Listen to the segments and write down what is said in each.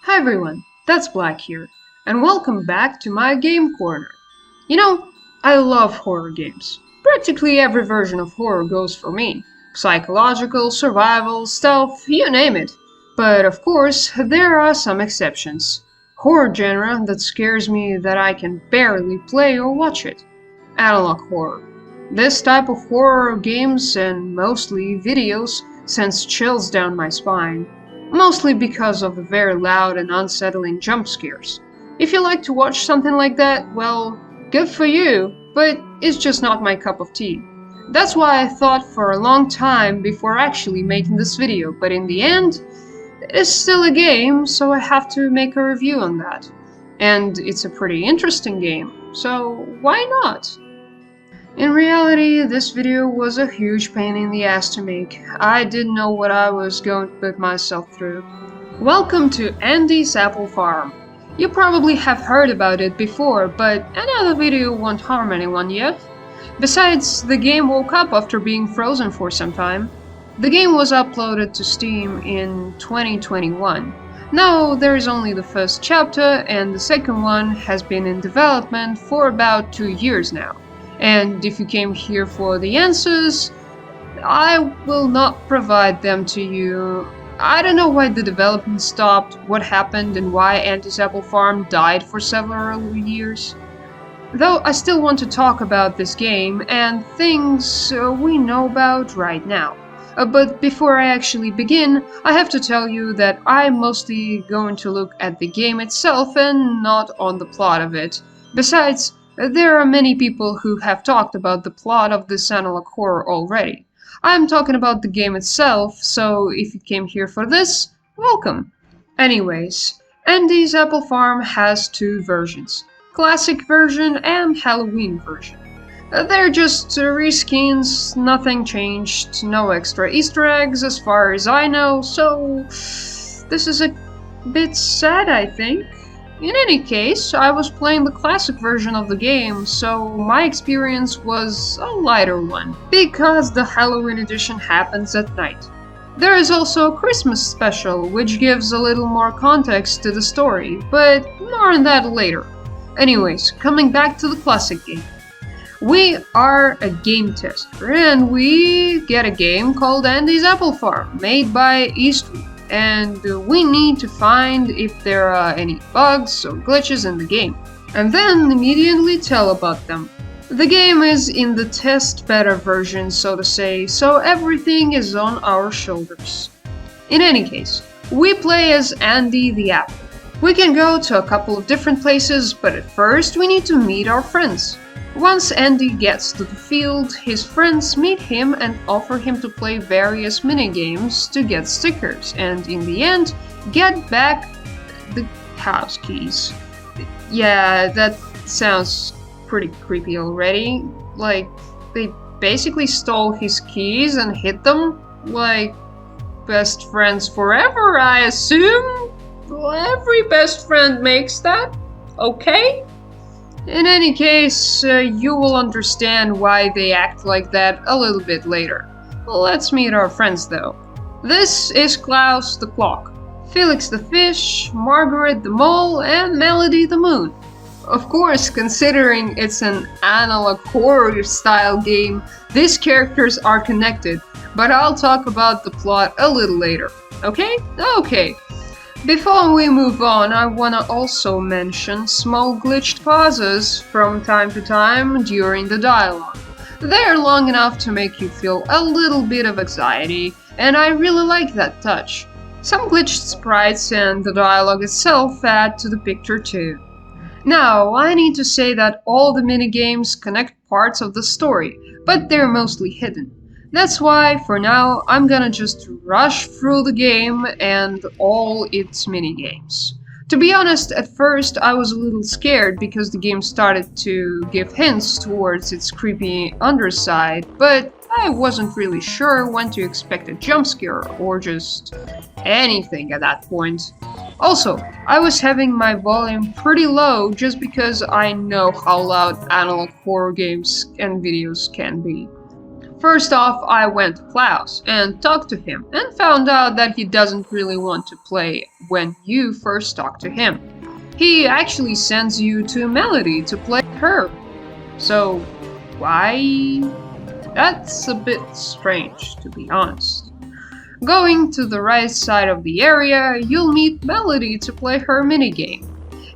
Hi everyone, that's Black here, and welcome back to my game corner. You know, I love horror games. Practically every version of horror goes for me. Psychological, survival, stealth, you name it. But of course, there are some exceptions. Horror genre that scares me that I can barely play or watch it. Analog horror. This type of horror games and mostly videos sends chills down my spine. Mostly because of the very loud and unsettling jump scares. If you like to watch something like that, well, good for you, but it's just not my cup of tea. That's why I thought for a long time before actually making this video, but in the end, it is still a game, so I have to make a review on that. And it's a pretty interesting game, so why not? In reality, this video was a huge pain in the ass to make. I didn't know what I was going to put myself through. Welcome to Andy's Apple Farm. You probably have heard about it before, but another video won't harm anyone yet. Besides, the game woke up after being frozen for some time. The game was uploaded to Steam in 2021. Now there is only the first chapter, and the second one has been in development for about 2 years now. And if you came here for the answers, I will not provide them to you. I don't know why the development stopped, what happened, and why Andy's Apple Farm died for several years. Though I still want to talk about this game and things we know about right now. But before I actually begin, I have to tell you that I'm mostly going to look at the game itself and not on the plot of it. Besides, there are many people who have talked about the plot of this analog horror already. I'm talking about the game itself, so if you came here for this, welcome. Anyways, Andy's Apple Farm has 2 versions. Classic version and Halloween version. They're just reskins, nothing changed, no extra Easter eggs as far as I know, so this is a bit sad, I think. In any case, I was playing the classic version of the game, so my experience was a lighter one, because the Halloween edition happens at night. There is also a Christmas special, which gives a little more context to the story, but more on that later. Anyways, coming back to the classic game. We are a game tester, and we get a game called Andy's Apple Farm, made by Eastwood. And we need to find if there are any bugs or glitches in the game, and then immediately tell about them. The game is in the test beta version, so to say, so everything is on our shoulders. In any case, we play as Andy the Apple. We can go to a couple of different places, but at first we need to meet our friends. Once Andy gets to the field, his friends meet him and offer him to play various minigames to get stickers, and in the end, get back the house keys. Yeah, that sounds pretty creepy already. Like, they basically stole his keys and hid them? Like, best friends forever, I assume? Well, every best friend makes that, okay? In any case, you will understand why they act like that a little bit later. Let's meet our friends though. This is Klaus the Clock, Felix the Fish, Margaret the Mole, and Melody the Moon. Of course, considering it's an analog horror style game, these characters are connected, but I'll talk about the plot a little later. Okay? Okay. Before we move on, I wanna also mention small glitched pauses from time to time during the dialogue. They're long enough to make you feel a little bit of anxiety, and I really like that touch. Some glitched sprites and the dialogue itself add to the picture too. Now, I need to say that all the minigames connect parts of the story, but they're mostly hidden. That's why, for now, I'm gonna just rush through the game and all its minigames. To be honest, at first I was a little scared because the game started to give hints towards its creepy underside, but I wasn't really sure when to expect a jump scare or just anything at that point. Also, I was having my volume pretty low just because I know how loud analog horror games and videos can be. First off, I went to Klaus and talked to him and found out that he doesn't really want to play when you first talk to him. He actually sends you to Melody to play her. So, why? That's a bit strange, to be honest. Going to the right side of the area, you'll meet Melody to play her minigame.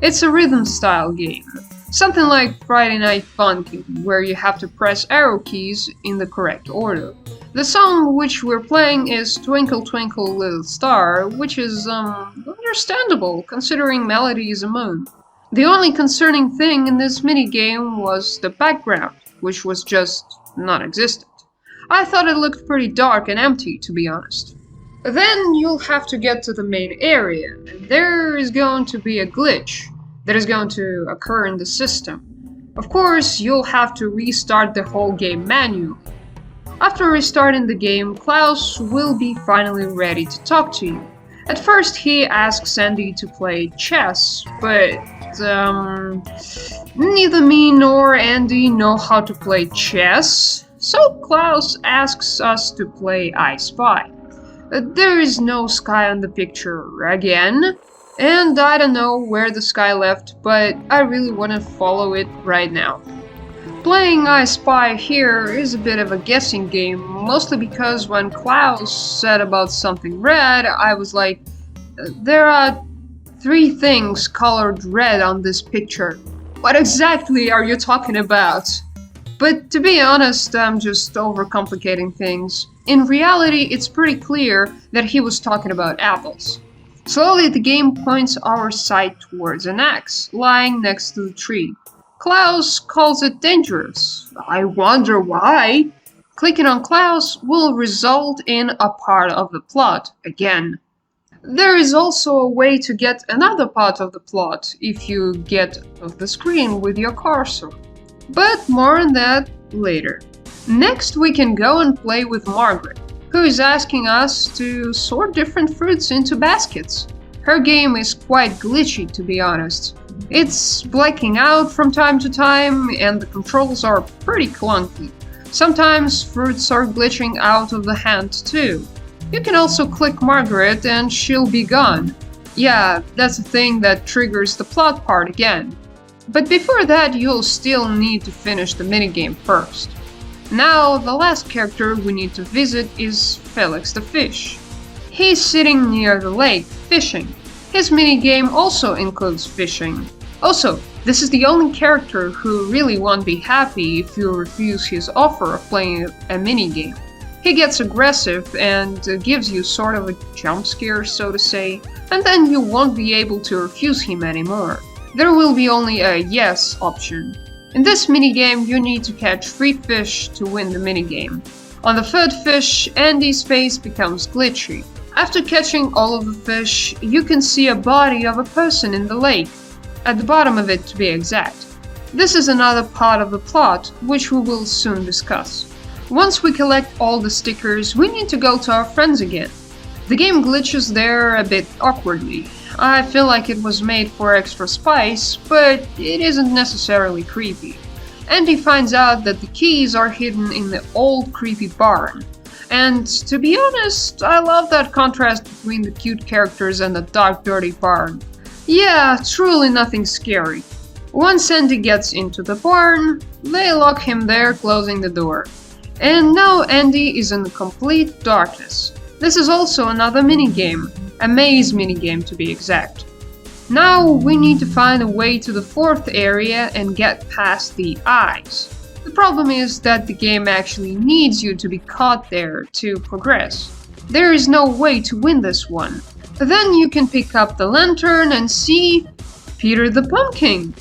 It's a rhythm style game, something like Friday Night Funkin', where you have to press arrow keys in the correct order. The song which we're playing is Twinkle Twinkle Little Star, which is understandable considering Melody is a moon. The only concerning thing in this minigame was the background, which was just non-existent. I thought it looked pretty dark and empty, to be honest. Then you'll have to get to the main area, and there is going to be a glitch that is going to occur in the system. Of course, you'll have to restart the whole game manually. After restarting the game, Klaus will be finally ready to talk to you. At first he asks Andy to play chess, but neither me nor Andy know how to play chess, so Klaus asks us to play I Spy. There is no sky on the picture again, and I don't know where the sky left, but I really want to follow it right now. Playing I Spy here is a bit of a guessing game, mostly because when Klaus said about something red, I was like, there are 3 things colored red on this picture. What exactly are you talking about? But to be honest, I'm just overcomplicating things. In reality, it's pretty clear that he was talking about apples. Slowly the game points our sight towards an axe, lying next to the tree. Klaus calls it dangerous. I wonder why. Clicking on Klaus will result in a part of the plot again. There is also a way to get another part of the plot if you get off the screen with your cursor. But more on that later. Next we can go and play with Margaret, who is asking us to sort different fruits into baskets. Her game is quite glitchy, to be honest. It's blacking out from time to time and the controls are pretty clunky. Sometimes fruits are glitching out of the hand too. You can also click Margaret and she'll be gone. Yeah, that's the thing that triggers the plot part again. But before that, you'll still need to finish the minigame first. Now, the last character we need to visit is Felix the fish. He's sitting near the lake, fishing. His minigame also includes fishing. Also, this is the only character who really won't be happy if you refuse his offer of playing a minigame. He gets aggressive and gives you sort of a jump scare, so to say, and then you won't be able to refuse him anymore. There will be only a yes option. In this minigame, you need to catch 3 fish to win the minigame. On the 3rd fish, Andy's face becomes glitchy. After catching all of the fish, you can see a body of a person in the lake, at the bottom of it to be exact. This is another part of the plot, which we will soon discuss. Once we collect all the stickers, we need to go to our friends again. The game glitches there a bit awkwardly. I feel like it was made for extra spice, but it isn't necessarily creepy. Andy finds out that the keys are hidden in the old creepy barn. And to be honest, I love that contrast between the cute characters and the dark, dirty barn. Yeah, truly nothing scary. Once Andy gets into the barn, they lock him there, closing the door. And now Andy is in complete darkness. This is also another minigame, a maze minigame to be exact. Now we need to find a way to the 4th area and get past the eyes. The problem is that the game actually needs you to be caught there to progress. There is no way to win this one. Then you can pick up the lantern and see Peter the Pumpkin.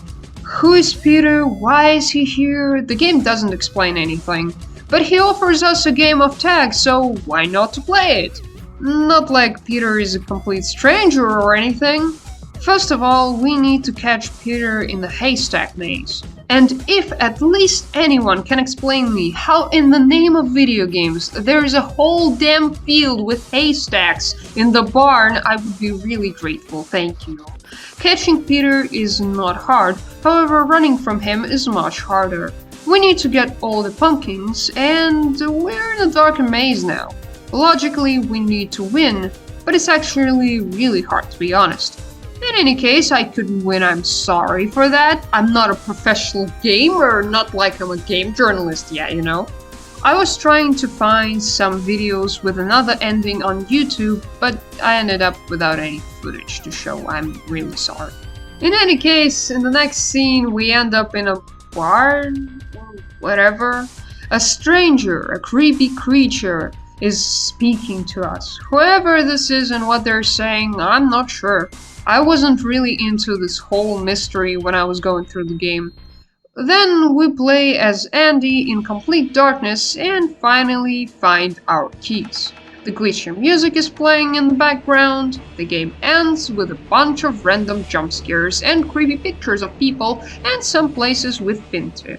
Who is Peter? Why is he here? The game doesn't explain anything. But he offers us a game of tag, so why not to play it? Not like Peter is a complete stranger or anything. First of all, we need to catch Peter in the haystack maze. And if at least anyone can explain me how in the name of video games there is a whole damn field with haystacks in the barn, I would be really grateful, thank you. Catching Peter is not hard, however running from him is much harder. We need to get all the pumpkins, and we're in a darkened maze now. Logically, we need to win, but it's actually really hard to be honest. In any case, I couldn't win, I'm sorry for that. I'm not a professional gamer, not like I'm a game journalist yet, you know. I was trying to find some videos with another ending on YouTube, but I ended up without any footage to show. I'm really sorry. In any case, in the next scene we end up in a bar, whatever. A stranger, a creepy creature, is speaking to us. Whoever this is and what they're saying, I'm not sure. I wasn't really into this whole mystery when I was going through the game. Then we play as Andy in complete darkness and finally find our keys. The glitchy music is playing in the background. The game ends with a bunch of random jump scares and creepy pictures of people and some places we've been to.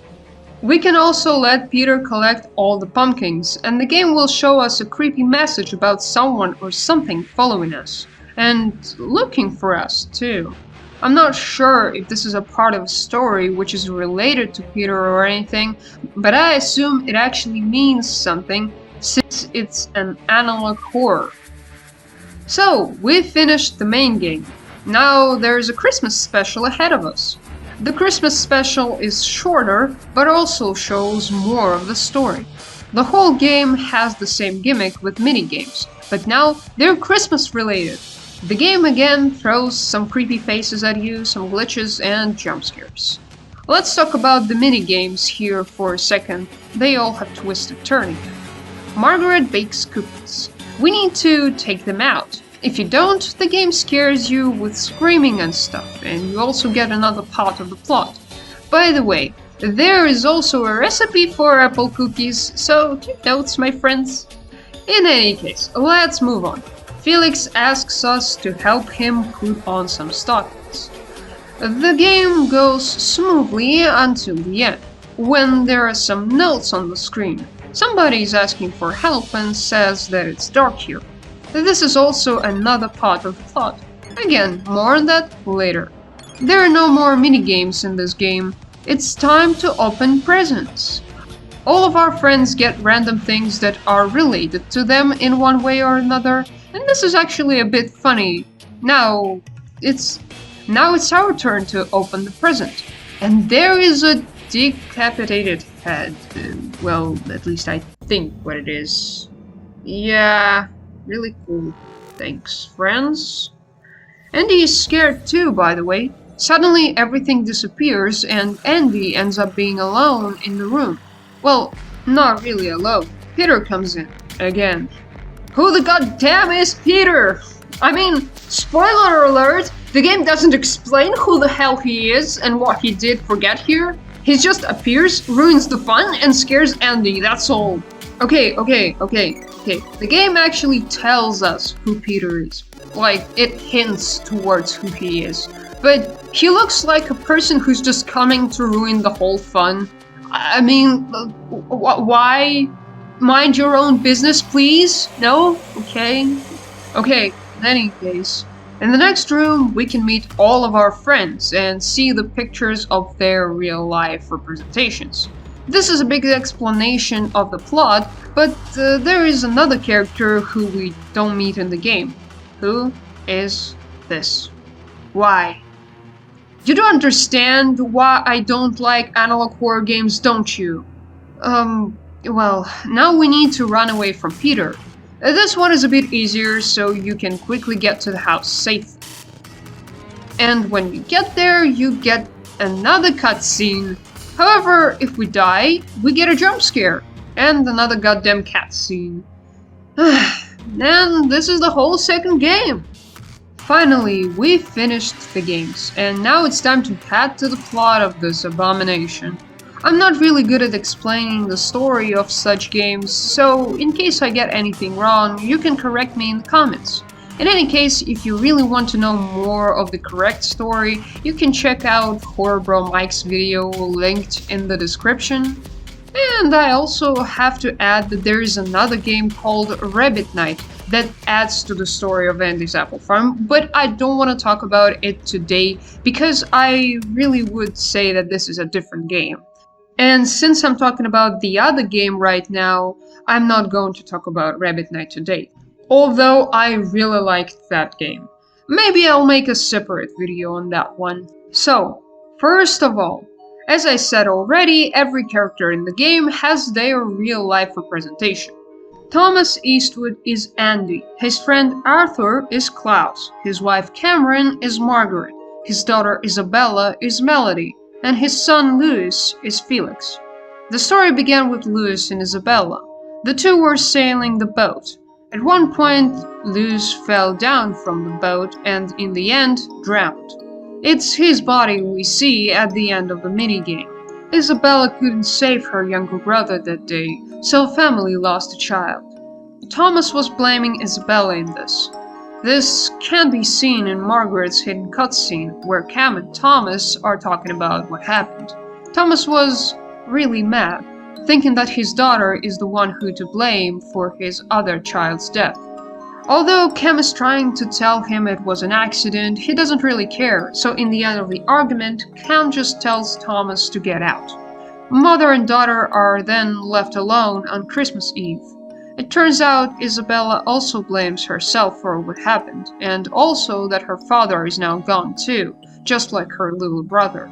We can also let Peter collect all the pumpkins, and the game will show us a creepy message about someone or something following us. And looking for us, too. I'm not sure if this is a part of a story which is related to Peter or anything, but I assume it actually means something since it's an analog horror. So, we've finished the main game. Now there's a Christmas special ahead of us. The Christmas special is shorter, but also shows more of the story. The whole game has the same gimmick with minigames, but now they're Christmas related. The game again throws some creepy faces at you, some glitches and jump scares. Let's talk about the minigames here for a second. They all have twisted turning. Margaret bakes cookies. We need to take them out. If you don't, the game scares you with screaming and stuff, and you also get another part of the plot. By the way, there is also a recipe for apple cookies, so take notes, my friends. In any case, let's move on. Felix asks us to help him put on some stockings. The game goes smoothly until the end, when there are some notes on the screen. Somebody is asking for help and says that it's dark here. This is also another part of the plot. Again, more on that later. There are no more minigames in this game. It's time to open presents. All of our friends get random things that are related to them in one way or another. And this is actually a bit funny. Now it's our turn to open the present. And there is a decapitated head. Well, at least I think what it is. Yeah, really cool. Thanks, friends. Andy is scared too, by the way. Suddenly everything disappears and Andy ends up being alone in the room. Well, not really alone. Peter comes in, again. Who the goddamn is Peter? I mean, spoiler alert, the game doesn't explain who the hell he is and what he did for get here. He just appears, ruins the fun, and scares Andy, that's all. Okay. The game actually tells us who Peter is. Like, it hints towards who he is. But he looks like a person who's just coming to ruin the whole fun. I mean, why? Mind your own business, please? No? Okay. Okay, in any case. In the next room, we can meet all of our friends and see the pictures of their real-life representations. This is a big explanation of the plot, but there is another character who we don't meet in the game. Who is this? Why? You don't understand why I don't like analog horror games, don't you? Well, now we need to run away from Peter. This one is a bit easier, so you can quickly get to the house safely. And when you get there, you get another cutscene. However, if we die, we get a jump scare. And another goddamn cutscene. And this is the whole second game. Finally, we finished the games, and now it's time to add to the plot of this abomination. I'm not really good at explaining the story of such games, so in case I get anything wrong, you can correct me in the comments. In any case, if you really want to know more of the correct story, you can check out Horror Bro Mike's video linked in the description. And I also have to add that there is another game called Rabbit Night that adds to the story of Andy's Apple Farm, but I don't want to talk about it today because I really would say that this is a different game. And since I'm talking about the other game right now, I'm not going to talk about Rabbit Night today. Although I really liked that game. Maybe I'll make a separate video on that one. So, first of all, as I said already, every character in the game has their real life representation. Thomas Eastwood is Andy, his friend Arthur is Klaus, his wife Cameron is Margaret, his daughter Isabella is Melody, and his son Louis is Felix. The story began with Louis and Isabella. The two were sailing the boat. At one point, Louis fell down from the boat and, in the end, drowned. It's his body we see at the end of the minigame. Isabella couldn't save her younger brother that day, so family lost a child. Thomas was blaming Isabella in this. This can be seen in Margaret's hidden cutscene, where Cam and Thomas are talking about what happened. Thomas was really mad, thinking that his daughter is the one who to blame for his other child's death. Although Cam is trying to tell him it was an accident, he doesn't really care, so in the end of the argument, Cam just tells Thomas to get out. Mother and daughter are then left alone on Christmas Eve. It turns out Isabella also blames herself for what happened, and also that her father is now gone too, just like her little brother.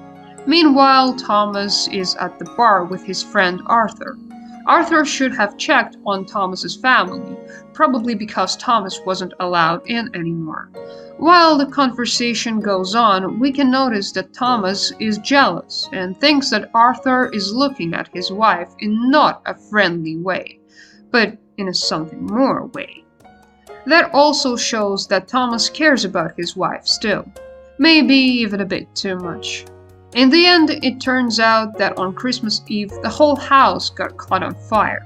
Meanwhile, Thomas is at the bar with his friend Arthur. Arthur should have checked on Thomas's family, probably because Thomas wasn't allowed in anymore. While the conversation goes on, we can notice that Thomas is jealous and thinks that Arthur is looking at his wife in not a friendly way, but in a something more way. That also shows that Thomas cares about his wife still, maybe even a bit too much. In the end, it turns out that on Christmas Eve, the whole house got caught on fire,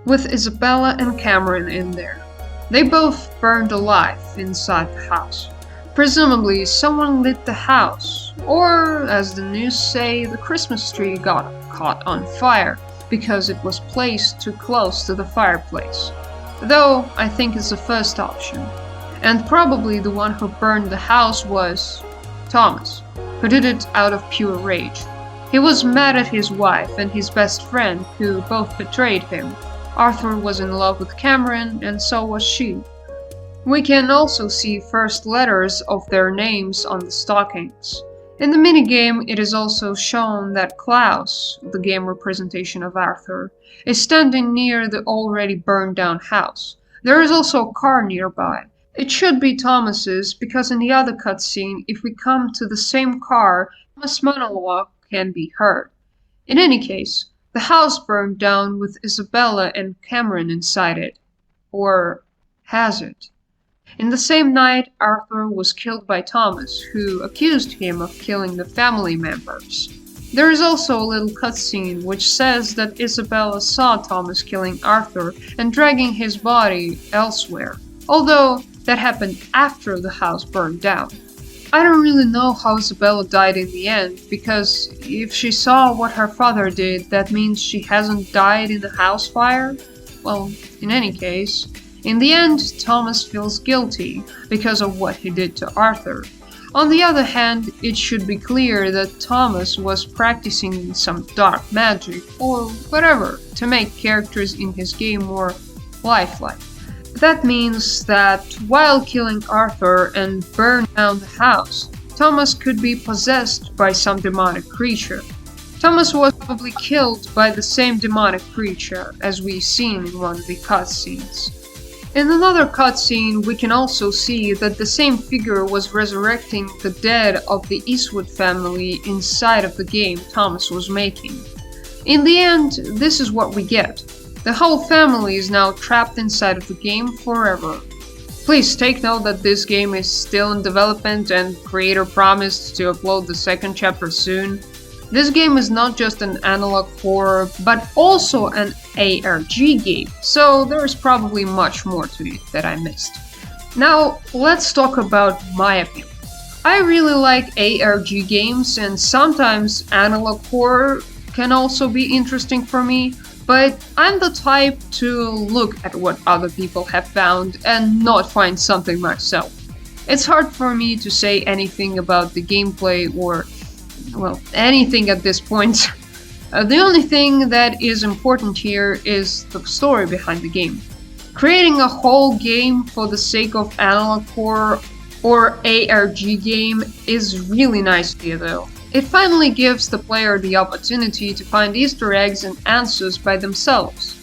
with Isabella and Cameron in there. They both burned alive inside the house. Presumably, someone lit the house, or, as the news say, the Christmas tree got caught on fire because it was placed too close to the fireplace. Though, I think it's the first option. And probably the one who burned the house was Thomas, who did it out of pure rage. He was mad at his wife and his best friend, who both betrayed him. Arthur was in love with Cameron, and so was she. We can also see first letters of their names on the stockings. In the minigame, it is also shown that Klaus, the game representation of Arthur, is standing near the already burned down house. There is also a car nearby. It should be Thomas's, because in the other cutscene, if we come to the same car, Thomas' monologue can be heard. In any case, the house burned down with Isabella and Cameron inside it. Or has it? In the same night, Arthur was killed by Thomas, who accused him of killing the family members. There is also a little cutscene which says that Isabella saw Thomas killing Arthur and dragging his body elsewhere, although that happened after the house burned down. I don't really know how Isabella died in the end, because if she saw what her father did, that means she hasn't died in the house fire? Well, in any case, in the end, Thomas feels guilty because of what he did to Arthur. On the other hand, it should be clear that Thomas was practicing some dark magic or whatever to make characters in his game more lifelike. That means that while killing Arthur and burning down the house, Thomas could be possessed by some demonic creature. Thomas was probably killed by the same demonic creature as we've seen in one of the cutscenes. In another cutscene, we can also see that the same figure was resurrecting the dead of the Eastwood family inside of the game Thomas was making. In the end, this is what we get. The whole family is now trapped inside of the game forever. Please take note that this game is still in development and creator promised to upload the second chapter soon. This game is not just an analog horror, but also an ARG game, so there's probably much more to it that I missed. Now, let's talk about my opinion. I really like ARG games, and sometimes analog horror can also be interesting for me, but I'm the type to look at what other people have found and not find something myself. It's hard for me to say anything about the gameplay or, well, anything at this point. The only thing that is important here is the story behind the game. Creating a whole game for the sake of analog horror or ARG game is really nice idea though. It finally gives the player the opportunity to find Easter eggs and answers by themselves.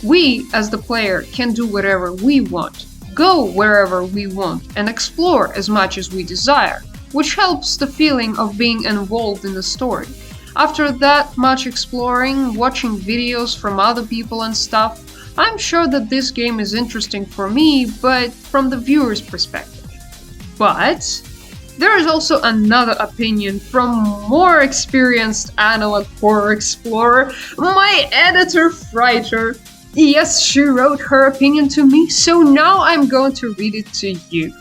We, as the player, can do whatever we want, go wherever we want, and explore as much as we desire, which helps the feeling of being involved in the story. After that much exploring, watching videos from other people and stuff, I'm sure that this game is interesting for me, but from the viewer's perspective. But there is also another opinion from more experienced analog horror explorer, my editor Friter. Yes, she wrote her opinion to me, so now I'm going to read it to you.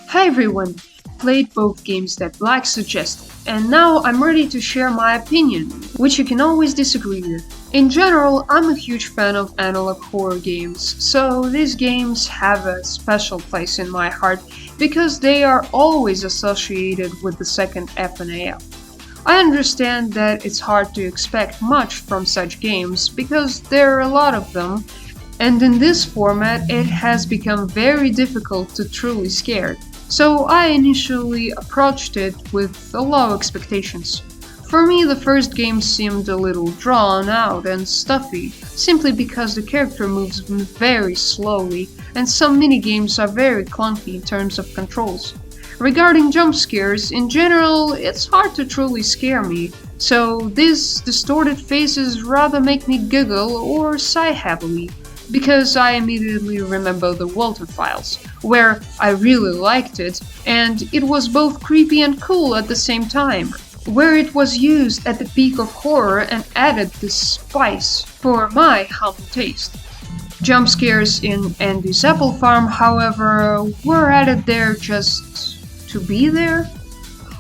Hi everyone, played both games that Black suggested, and now I'm ready to share my opinion, which you can always disagree with. In general, I'm a huge fan of analog horror games, so these games have a special place in my heart because they are always associated with the second FNAF. I understand that it's hard to expect much from such games because there are a lot of them, and in this format it has become very difficult to truly scare. So I initially approached it with low expectations. For me, the first game seemed a little drawn out and stuffy, simply because the character moves very slowly and some minigames are very clunky in terms of controls. Regarding jump scares, in general, it's hard to truly scare me, so these distorted faces rather make me giggle or sigh heavily, because I immediately remember the Walter Files, where I really liked it, and it was both creepy and cool at the same time, where it was used at the peak of horror and added this spice for my humble taste. Jump scares in Andy's Apple Farm, however, were added there just to be there.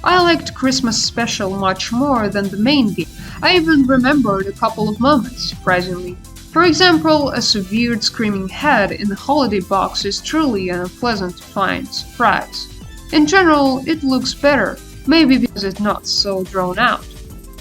I liked Christmas Special much more than the main game. I even remembered a couple of moments, surprisingly. For example, a severed screaming head in the holiday box is truly an unpleasant to find surprise. In general, it looks better, maybe because it's not so drawn out,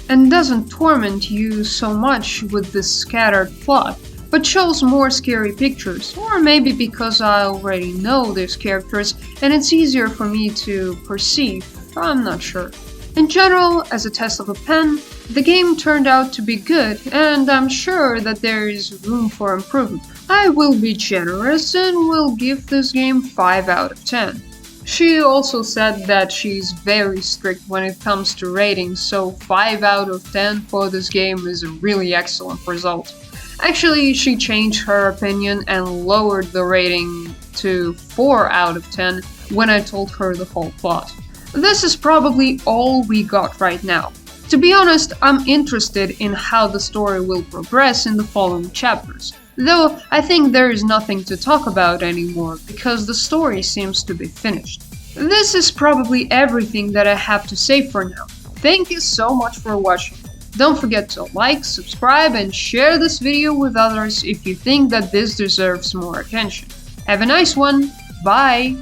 and doesn't torment you so much with this scattered plot, but shows more scary pictures, or maybe because I already know these characters and it's easier for me to perceive, I'm not sure. In general, as a test of a pen, the game turned out to be good, and I'm sure that there is room for improvement. I will be generous and will give this game 5 out of 10. She also said that she's very strict when it comes to ratings, so 5 out of 10 for this game is a really excellent result. Actually, she changed her opinion and lowered the rating to 4 out of 10 when I told her the whole plot. This is probably all we got right now. To be honest, I'm interested in how the story will progress in the following chapters, though I think there is nothing to talk about anymore because the story seems to be finished. This is probably everything that I have to say for now. Thank you so much for watching. Don't forget to like, subscribe, and share this video with others if you think that this deserves more attention. Have a nice one. Bye!